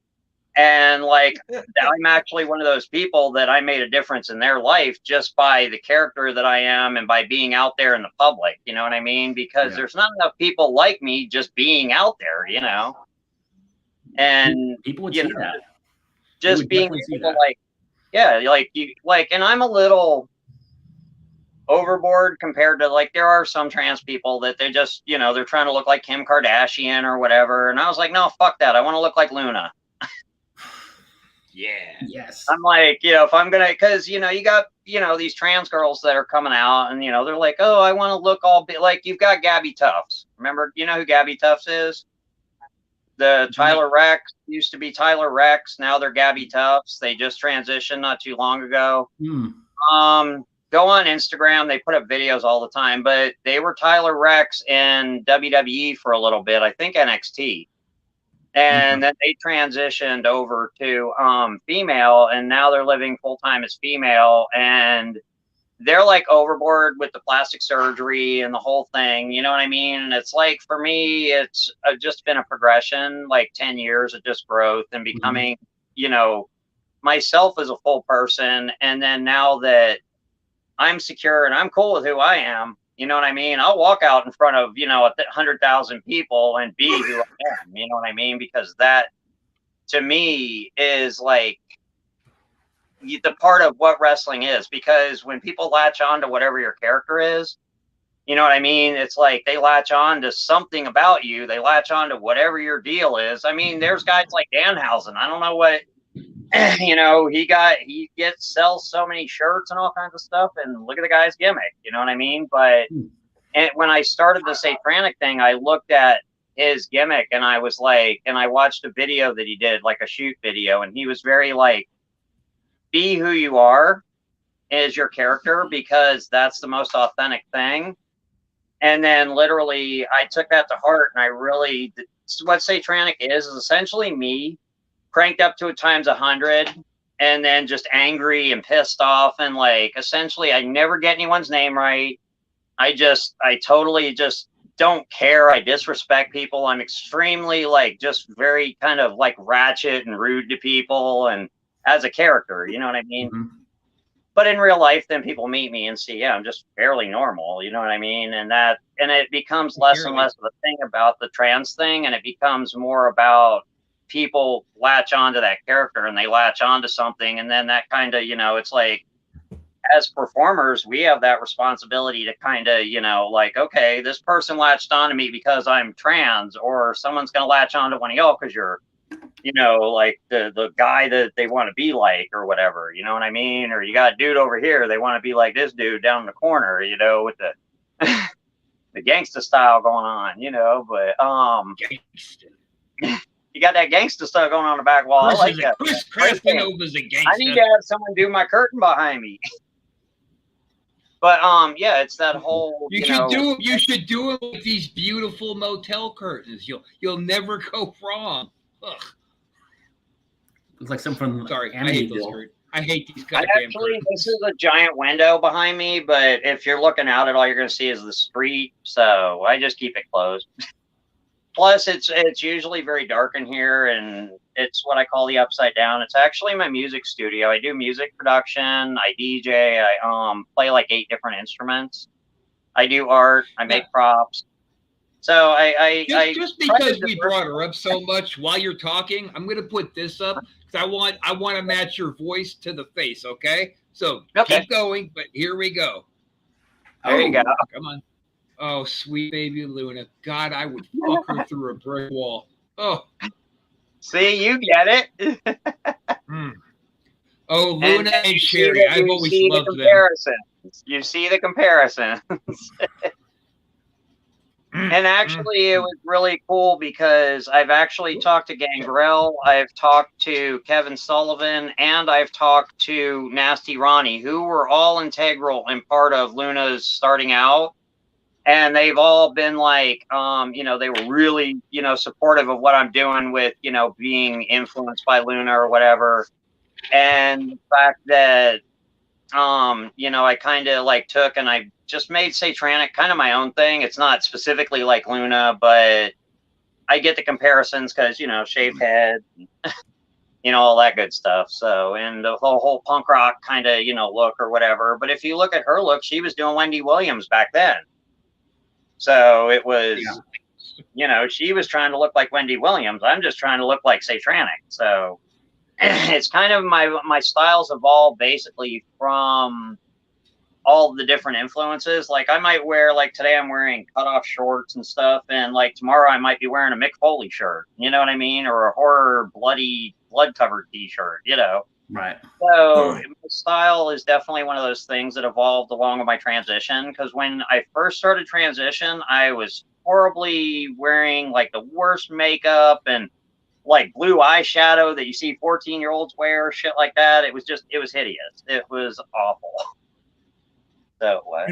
And I'm actually one of those people that I made a difference in their life just by the character that I am and by being out there in the public. You know what I mean? Because there's not enough people like me just being out there, And people would see that. Just being able and I'm a little overboard compared to there are some trans people that they just, they're trying to look like Kim Kardashian or whatever. And I was like, no, fuck that. I want to look like Luna. Yeah. Yes. I'm if I'm going to, because, you got, these trans girls that are coming out and, they're like, oh, I want to look all you've got Gabby Tufts. Remember, who Gabby Tufts is? The Tyler Rex used to be Tyler Rex. Now they're Gabby Tufts. They just transitioned not too long ago. Go on Instagram. They put up videos all the time, but they were Tyler Rex in WWE for a little bit. I think NXT. And then they transitioned over to female, and now they're living full-time as female, and they're overboard with the plastic surgery and the whole thing, you know what I mean? And it's for me, it's just been a progression, 10 years of just growth and becoming, myself as a full person. And then now that I'm secure and I'm cool with who I am, you know what I mean? I'll walk out in front of, 100,000 people and be who I am, you know what I mean? Because that, to me, is the part of what wrestling is. Because when people latch on to whatever your character is, you know what I mean? It's they latch on to something about you. They latch on to whatever your deal is. I mean, there's guys like Danhausen. I don't know what you know, he sells so many shirts and all kinds of stuff, and look at the guy's gimmick, you know what I mean? But when I started the Satranic thing, I looked at his gimmick and I was like, and I watched a video that he did, like a shoot video, and he was very like, be who you are as your character, because that's the most authentic thing. And then literally I took that to heart, and I really, what Satranic is essentially me cranked up to times 100, and then just angry and pissed off, and like essentially I never get anyone's name right. I totally just don't care. I disrespect people. I'm extremely like just very kind of like ratchet and rude to people, and as a character, you know what I mean? Mm-hmm. But in real life, then people meet me and see, yeah, I'm just fairly normal, you know what I mean? And it becomes less and less of a thing about the trans thing, and it becomes more about people latch onto that character, and they latch onto something, and then that kind of, you know, it's like, as performers, we have that responsibility to kind of, you know, like, okay, this person latched onto me because I'm trans, or someone's going to latch onto one of y'all because you're, you know, like the guy that they want to be like, or whatever, you know what I mean? Or you got a dude over here, they want to be like this dude down in the corner, you know, with the the gangsta style going on, you know, but you got that gangsta stuff going on the back wall. Chris, I like that. Chris Crespinova's a gangsta. I need to have someone do my curtain behind me. But yeah, it's that whole. You should do it with these beautiful motel curtains. You'll never go wrong. Ugh. Looks like something from Sorry, I hate these goddamn curtains. This is a giant window behind me, but if you're looking out at all you're going to see is the street, so I just keep it closed. Plus, it's usually very dark in here, and it's what I call the upside down. It's actually my music studio. I do music production. I DJ. I play like 8 different instruments. I do art. I make props. So just because we brought her up so much while you're talking, I'm gonna put this up because I want to match your voice to the face. Okay, so keep going. But here we go. There you go. Come on. Oh, sweet baby Luna. God, I would fuck her through a brick wall. Oh. See, you get it. Oh, Luna and Sherry. I've always loved them. You see the comparisons. And actually, it was really cool because I've actually talked to Gangrel, I've talked to Kevin Sullivan, and I've talked to Nasty Ronnie, who were all integral and part of Luna's starting out. And they've all been like, you know, they were really, you know, supportive of what I'm doing with, you know, being influenced by Luna or whatever. And the fact that, you know, I kind of like took and I just made Satranic kind of my own thing. It's not specifically like Luna, but I get the comparisons because, you know, shaved head, you know, all that good stuff. So, and the whole punk rock kind of, you know, look or whatever. But if you look at her look, she was doing Wendy Williams back then. So it was, you know, she was trying to look like Wendy Williams. I'm just trying to look like Satranic. So it's kind of my styles evolved basically from all the different influences. Like I might wear, like today I'm wearing cutoff shorts and stuff. And like tomorrow I might be wearing a Mick Foley shirt, you know what I mean? Or a horror blood covered t-shirt, you know? Right. So my style is definitely one of those things that evolved along with my transition. Because when I first started transition, I was horribly wearing like the worst makeup and like blue eyeshadow that you see 14-year-olds wear, shit like that. It was hideous. It was awful. So what?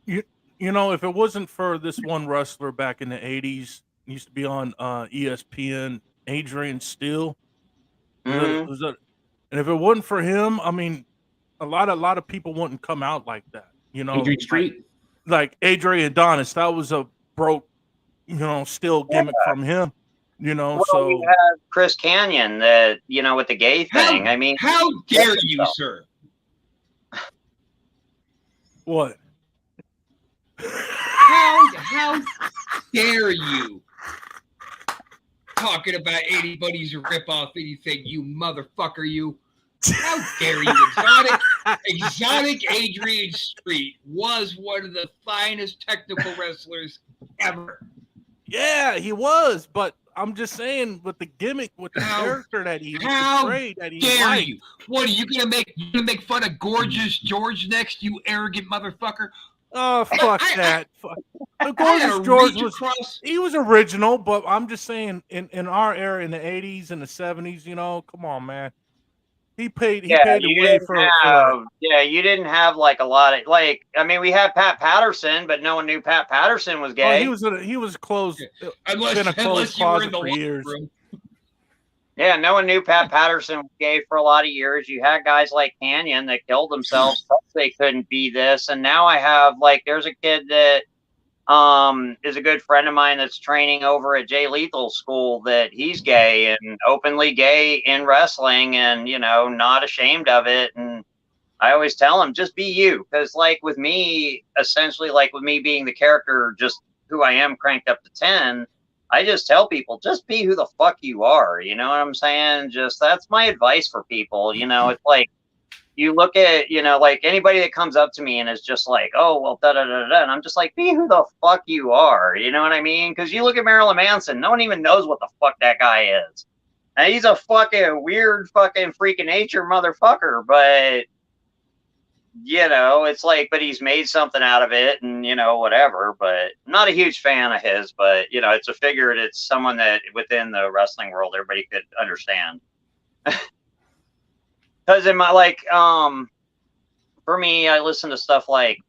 You know, if it wasn't for this one wrestler back in the 80s, used to be on ESPN, Adrian Steele. And if it wasn't for him, I mean, a lot of people wouldn't come out like that. You know, Adrian Street, like Adrian Adonis, that was a broke, you know, still gimmick from him. You know, well, so you have Chris Canyon, that, you know, with the gay thing. I mean, how dare you, sir? What? How dare you? Talking about anybody's rip-off anything, you motherfucker, you. How dare you? Exotic Adrian Street was one of the finest technical wrestlers ever. Yeah, he was, but I'm just saying with the gimmick, with the How- character that he How portrayed, that he dare liked. you? What are you gonna make fun of Gorgeous George next? You arrogant motherfucker! Oh, fuck I- that. Fuck. I Gorgeous had to George reach was across. he was original, but I'm just saying in our era, in the 80s and the 70s, you know, come on, man. He paid Yeah, the you way didn't for have. Yeah, you didn't have like a lot of like. I mean, we had Pat Patterson, but no one knew Pat Patterson was gay. he was closed. Unless been a closed you were closet in the for locker years. room. Yeah, no one knew Pat Patterson was gay for a lot of years. You had guys like Canyon that killed themselves because they couldn't be this, and now I have like there's a kid that is a good friend of mine that's training over at Jay Lethal's school that he's gay and openly gay in wrestling and, you know, not ashamed of it. And I always tell him, just be you. Because like with me, essentially like with me being the character, just who I am cranked up to 10, I just tell people, just be who the fuck you are. You know what I'm saying? Just that's my advice for people. You know, it's like, you look at, you know, like anybody that comes up to me and is just like, oh, well, da da da da. And I'm just like, be who the fuck you are. You know what I mean? Because you look at Marilyn Manson, no one even knows what the fuck that guy is. And he's a fucking weird fucking freak of nature motherfucker. But, you know, it's like, but he's made something out of it and, you know, whatever. But I'm not a huge fan of his. But, you know, it's a figure. It's someone that within the wrestling world, everybody could understand. Because in my like, for me, I listen to stuff like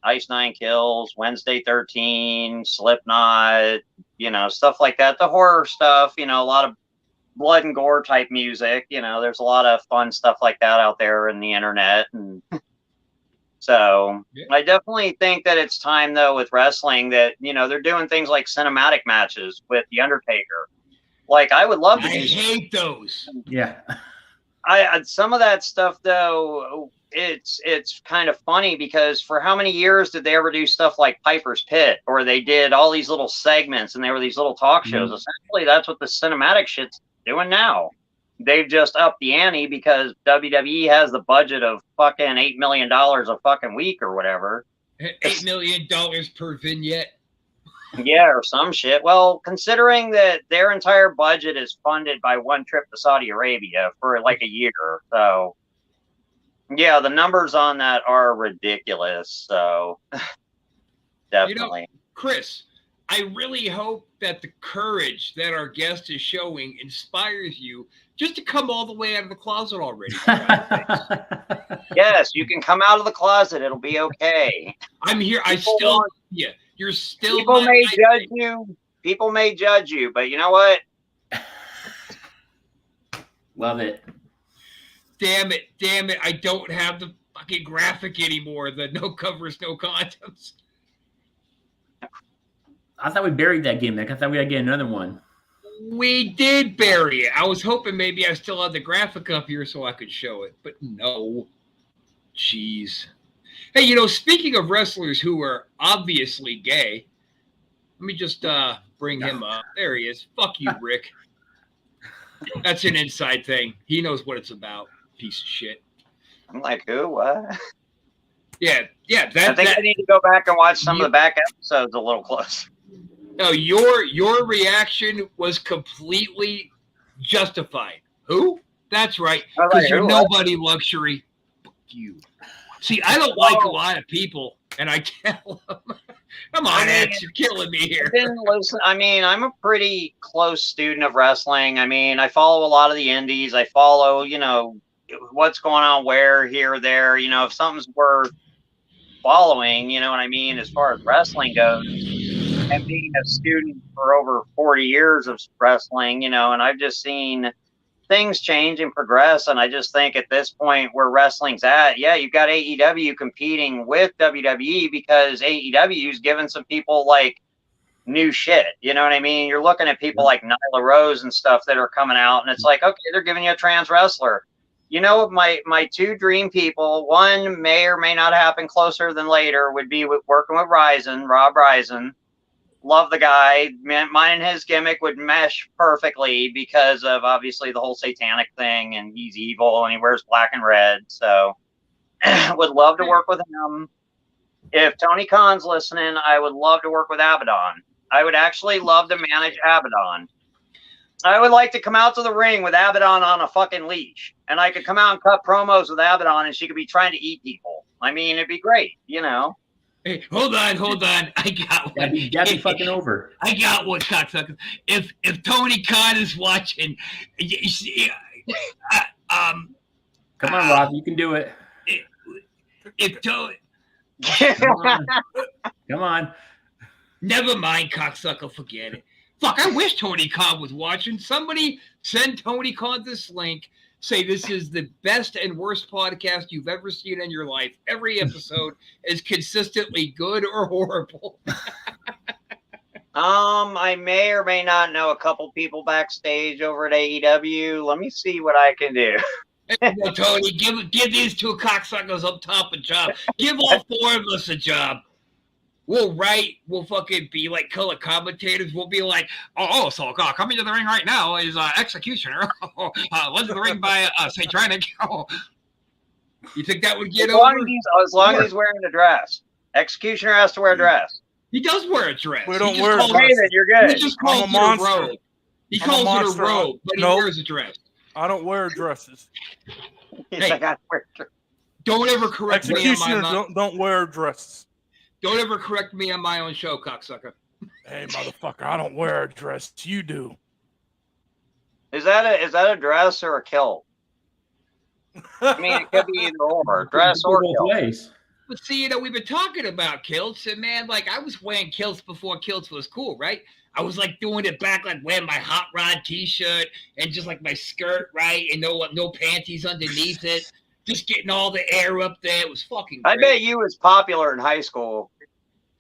Ice Nine Kills, Wednesday 13, Slipknot, you know, stuff like that. The horror stuff, you know, a lot of blood and gore type music. You know, there's a lot of fun stuff like that out there in the internet, and so yeah. I definitely think that it's time though with wrestling that you know they're doing things like cinematic matches with The Undertaker. Like I would love to. I hate those. Yeah. I some of that stuff though, it's kind of funny because for how many years did they ever do stuff like Piper's Pit, or they did all these little segments and they were these little talk shows? Mm-hmm. Essentially, that's what the cinematic shit's doing now. They've just upped the ante because WWE has the budget of fucking $8 million a fucking week or whatever. $8 million per vignette. Yeah, or some shit. Well, considering that their entire budget is funded by one trip to Saudi Arabia for like a year. So, yeah, the numbers on that are ridiculous. So, definitely. You know, Chris, I really hope that the courage that our guest is showing inspires you just to come all the way out of the closet already. Yes, you can come out of the closet. It'll be okay. I'm here. Yeah. You're still. People may judge you. People may judge you, but you know what? Love it. Damn it. I don't have the fucking graphic anymore. The no covers, no condoms. I thought we buried that gimmick. I thought we had to get another one. We did bury it. I was hoping maybe I still had the graphic up here so I could show it, but no. Jeez. Hey, you know, speaking of wrestlers who are obviously gay, let me just bring him up. There he is. Fuck you, Rick. That's an inside thing. He knows what it's about. Piece of shit. I'm like, who? What? Yeah. I think I need to go back and watch some of the back episodes a little closer. No, your reaction was completely justified. Who? That's right. Because you're nobody luxury. Fuck you. See, I don't like a lot of people, and I tell them, come on, X, you're killing me here. I'm a pretty close student of wrestling. I mean, I follow a lot of the indies. I follow, you know, what's going on where, here, there. You know, if something's worth following, you know what I mean, as far as wrestling goes. And being a student for over 40 years of wrestling, you know, and I've just seen things change and progress, and I just think at this point where wrestling's at, yeah, you've got AEW competing with WWE because AEW's giving some people like new shit. You know what I mean? You're looking at people like Nyla Rose and stuff that are coming out, and it's like, okay, they're giving you a trans wrestler. You know, my two dream people, one may or may not happen closer than later, would be working with Rob Risen. Love the guy. Mine and his gimmick would mesh perfectly because of obviously the whole satanic thing, and he's evil and he wears black and red. So would love to work with him. If Tony Khan's listening, I would love to work with Abaddon. I would actually love to manage Abaddon. I would like to come out to the ring with Abaddon on a fucking leash, and I could come out and cut promos with Abaddon, and she could be trying to eat people. I mean, it'd be great, you know. Hey, hold on. I got one. That'd be fucking over. I got one, cocksucker. If Tony Khan is watching, come on, Rob, you can do it. If Tony, come on. Never mind, cocksucker. Forget it. Fuck, I wish Tony Khan was watching. Somebody send Tony Khan this link. Say this is the best and worst podcast you've ever seen in your life. Every episode is consistently good or horrible. I may or may not know a couple people backstage over at AEW. Let me see what I can do. Well, Tony, give these two cocksuckers up top a job. Give all four of us a job. We'll write. We'll fucking be like color commentators. We'll be like, so coming to the ring right now is Executioner. Led to the ring by Satranic. You think that would get over? As long as he's wearing a dress. Executioner has to wear a dress. He does wear a dress. We don't wear a dress. Then you're good. He just calls it a robe. He calls it a robe, but he wears a dress. I don't wear dresses. Hey, don't ever correct me on my don't wear dresses. Don't ever correct me on my own show, cocksucker. Hey, motherfucker, I don't wear a dress. You do. Is that a dress or a kilt? I mean, it could be either or, dress or kilt. But see, we've been talking about kilts, and man, like I was wearing kilts before kilts was cool, right? I was like doing it back, like wearing my hot rod T-shirt and just like my skirt, right, and no panties underneath it, just getting all the air up there. It was fucking great. I bet you was popular in high school.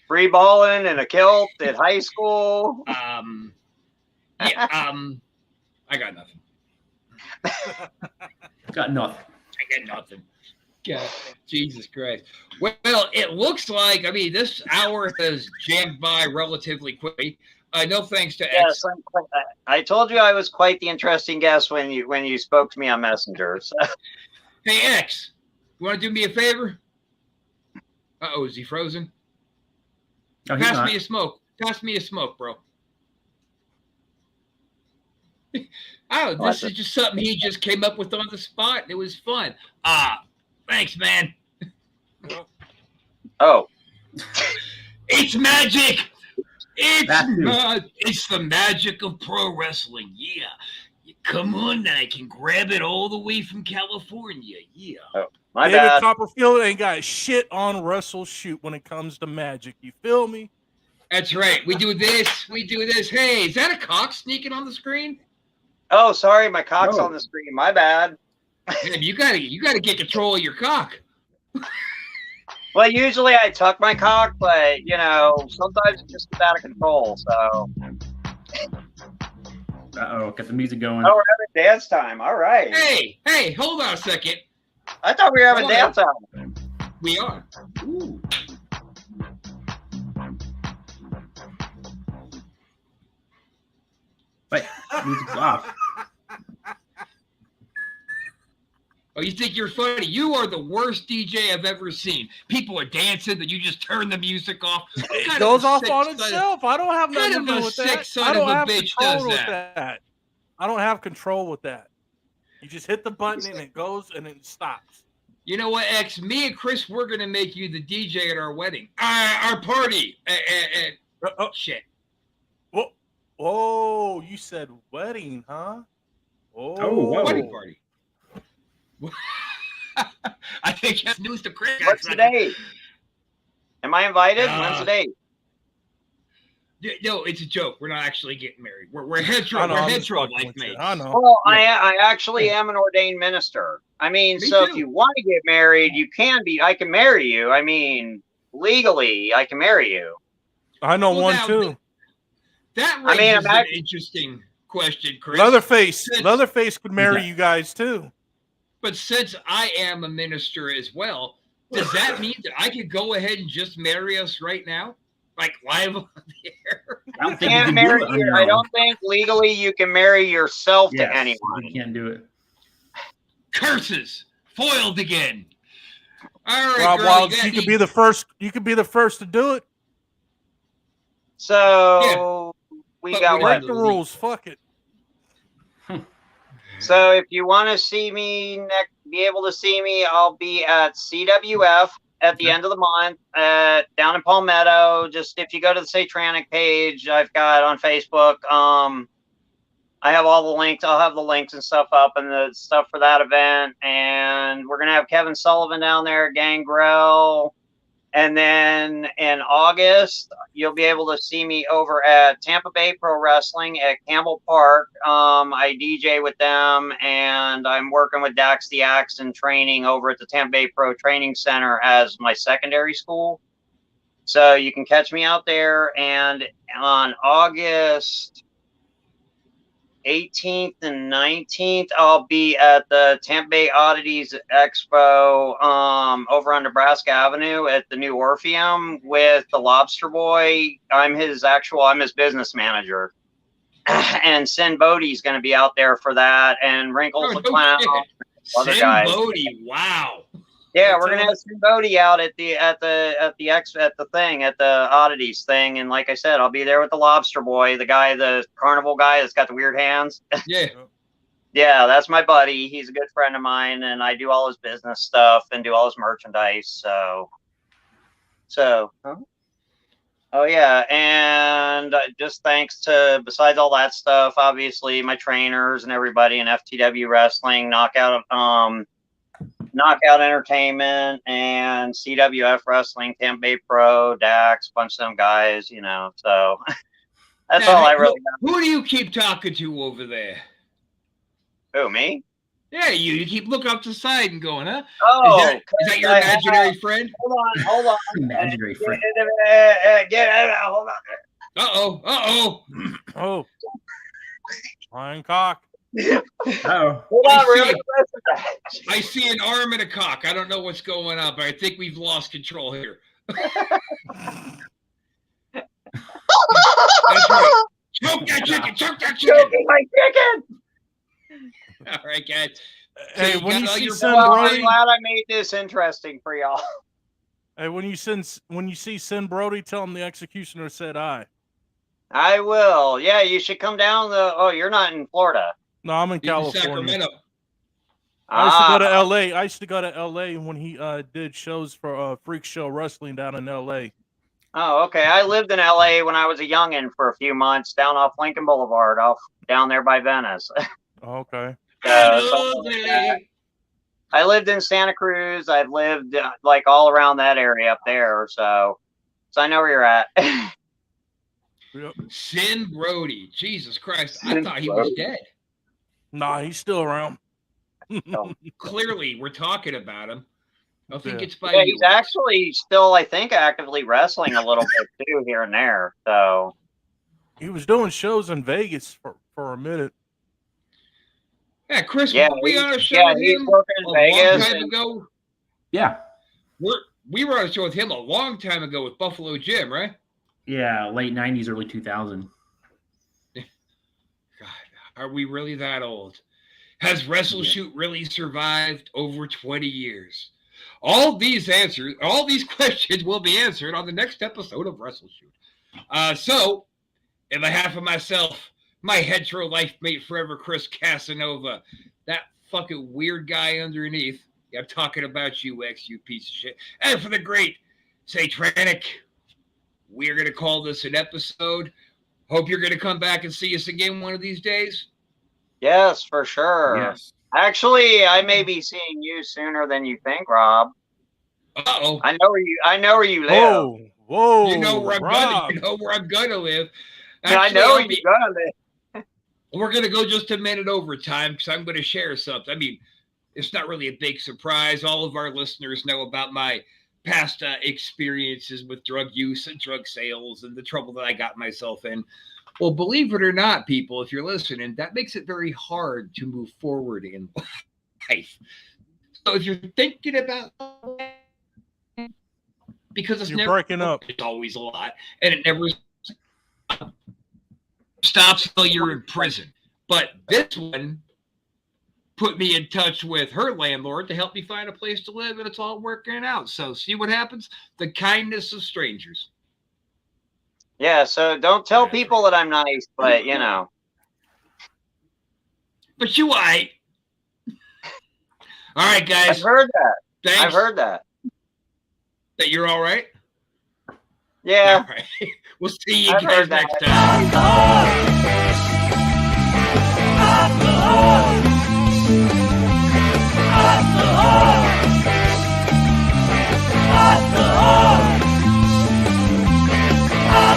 Free balling in a kilt in high school. I got nothing. Got nothing. I got nothing. God, Jesus Christ. Well, it looks like, this hour has jammed by relatively quickly. No thanks to X. I told you I was quite the interesting guest when you spoke to me on Messenger. So. Hey, X, you want to do me a favor? Uh-oh, is he frozen? No, Pass me a smoke. Pass me a smoke, bro. This is just something he just came up with on the spot. It was fun. Thanks, man. Oh. It's magic. It's the magic of pro wrestling. Yeah. Come on, I can grab it all the way from California. Yeah. Oh, my David bad. Copperfield ain't got shit on WrestleShoot when it comes to magic. You feel me? That's right. We do this. We do this. Hey, is that a cock sneaking on the screen? Oh, sorry, my cock's on the screen. My bad. Man, you gotta get control of your cock. Well, usually I tuck my cock, but sometimes it just gets out of control. So. Got the music going. Oh, we're having dance time. All right. Hey, hold on a second. I thought we were having dance time. We are. Ooh. Wait, music's off. Oh, you think you're funny? You are the worst DJ I've ever seen. People are dancing, then you just turn the music off. It goes off on itself. I don't have nothing to do with that. I don't have control with that. I don't have control with that. You just hit the button and it goes and it stops. You know what, X? Me and Chris, we're gonna make you the DJ at our wedding, our party. Shit. Whoa! You said wedding, huh? Oh, wedding party. I think that's news to Chris. What's the date? Am I invited? When's the date? No, it's a joke. We're not actually getting married. We're hetero. We're hetero life mates. I know. Well, I actually am an ordained minister. Me so too. If you want to get married, you can be. I can marry you. Legally, I can marry you. I know one too. That raises an interesting question, Chris. Leatherface could marry you guys too. But since I am a minister as well, does that mean that I could go ahead and just marry us right now? Like live on the air? I don't think legally you can marry yourself to anyone. You can't do it. Curses. Foiled again. All right, Rob Wilds, you could be the first. You could be the first to do it. So we got break the rules. Fuck it. So if you want to see me be able to see me, I'll be at CWF at the end of the month down in Palmetto. Just if you go to the Satranic page, I've got on Facebook. I have all the links. I'll have the links and stuff up and the stuff for that event. And we're gonna have Kevin Sullivan down there, Gangrel. And then in August, you'll be able to see me over at Tampa Bay Pro Wrestling at Campbell Park. I DJ with them, and I'm working with Dax the Axe and training over at the Tampa Bay Pro Training Center as my secondary school. So you can catch me out there. And on August 18th and 19th, I'll be at the Tampa Bay Oddities Expo over on Nebraska Avenue at the new Orpheum with the Lobster Boy. I'm his business manager. And Sin Bodie's going to be out there for that, and Wrinkles the Clown. Other guys. Sin Bodie, wow. Yeah, we're gonna have Sin Bodie out at the Oddities thing, and like I said, I'll be there with the Lobster Boy, the carnival guy that's got the weird hands. Yeah. Yeah, that's my buddy. He's a good friend of mine, and I do all his business stuff and do all his merchandise. So, oh yeah, and just thanks to, besides all that stuff, obviously my trainers and everybody in FTW Wrestling, Knockout Entertainment, and CWF Wrestling, Tampa Bay Pro, Dax, bunch of them guys, so that's all I really got. Who do you keep talking to over there? Who, me? Yeah, you keep looking up the side and going, huh? Oh, is that your imaginary friend? Hold on. Imaginary friend. Hold on. Oh. Flying cock. Oh. Hold on, really? I see an arm and a cock. I don't know what's going on, but I think we've lost control here. That's right. Choke that chicken! Choke that chicken! Choking my chicken! All right, guys. Hey, when you see Sin I'm Brody, glad I made this interesting for y'all. hey, when you see Sin Brody, tell him the executioner said I. I will. Yeah, you should come down. You're not in Florida. No, I'm in California. Sacramento. I used to go to L.A. I used to go to L.A. when he did shows for Freak Show Wrestling down in L.A. Oh, okay. I lived in L.A. when I was a youngin' for a few months down off Lincoln Boulevard, down there by Venice. Okay. I lived in Santa Cruz. I've lived like all around that area up there, so I know where you're at. Yep. Sin Brody. Jesus Christ. I thought he was dead. Nah, he's still around. Clearly, we're talking about him. I think it's by he's actually still, I think, actively wrestling a little bit too here and there. So he was doing shows in Vegas for a minute. Yeah, Chris, yeah, were we on a show with he's him working in Vegas long time ago? Yeah. We were on a show with him a long time ago with Buffalo Jim, right? Yeah, late 90s, early 2000. God, are we really that old? Has WrestleShoot really survived over 20 years? All these questions will be answered on the next episode of WrestleShoot. So, in behalf of myself, my hetero life mate forever, Chris Casanova, that fucking weird guy underneath, I'm talking about you, X, you piece of shit, and for the great Satranic, we're going to call this an episode. Hope you're going to come back and see us again one of these days. Yes, for sure. Yes. Actually, I may be seeing you sooner than you think, Rob. Uh-oh. I know where you live. Whoa. You know where I'm gonna live. Actually, I know where you're gonna live. We're gonna go just a minute over time because I'm gonna share something. I mean, it's not really a big surprise. All of our listeners know about my past experiences with drug use and drug sales and the trouble that I got myself in. Well, believe it or not, people, if you're listening, that makes it very hard to move forward in life. So if you're thinking about, because you're breaking up, it's always a lot, and it never stops until you're in prison. But this one put me in touch with her landlord to help me find a place to live, and it's all working out. So see what happens? The kindness of strangers. Yeah, so don't tell people that I'm nice, but you know. But you white. All right, guys. I've heard that. Thanks. I've heard that. That you're all right? Yeah. All right. We'll see you I've guys heard that. next time.